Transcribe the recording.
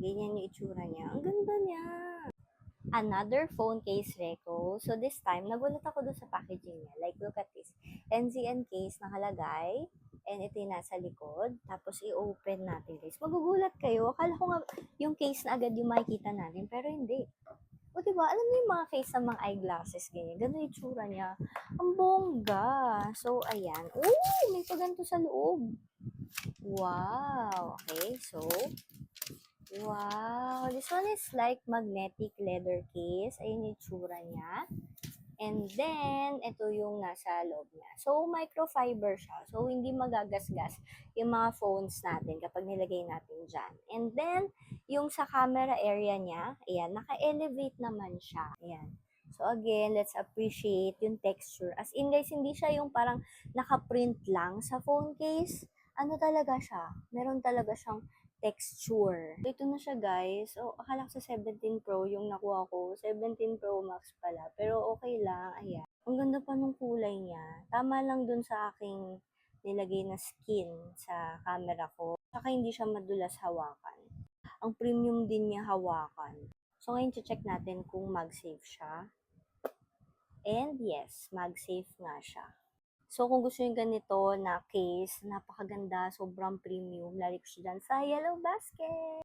Ganyan yung itsura niya. Ang ganda niya. Another phone case reco. So this time, nagulat ako dun sa packaging niya. Like, look at this. NZN case nakalagay. And ito yung nasa likod. Tapos, i-open natin, guys. Magugulat kayo. Akala ko nga yung case na agad yung makikita natin. Pero hindi. O, diba? Alam niyo yung mga case ng mga eyeglasses, ganyan. Ganun yung tsura niya. Ang bongga. So, ayan. Uy! May paganto sa loob. Wow. Okay, so, wow. This one is like magnetic leather case. Ayun yung tsura niya. And then, ito yung nasa loob niya. So, microfiber siya. So, hindi magagasgas yung mga phones natin kapag nilagay natin dyan. And then, yung sa camera area niya, ayan, naka-elevate naman siya. Ayan. So, again, let's appreciate yung texture. As in, guys, hindi siya yung parang naka-print lang sa phone case. Ano talaga siya? Meron talaga siyang texture. Ito na siya, guys. So, akala ko sa 17 Pro yung nakuha ko. 17 Pro Max pala. Pero okay lang. Ayan. Ang ganda pa nung kulay niya. Tama lang dun sa aking nilagay na skin sa camera ko. Saka hindi siya madulas hawakan. Ang premium din niya hawakan. So, ngayon check natin kung mag-safe siya. And yes, mag-safe nga siya. So, kung gusto nyo ganito na case, napakaganda, sobrang premium, lalik siya dyan sa Yellow Basket.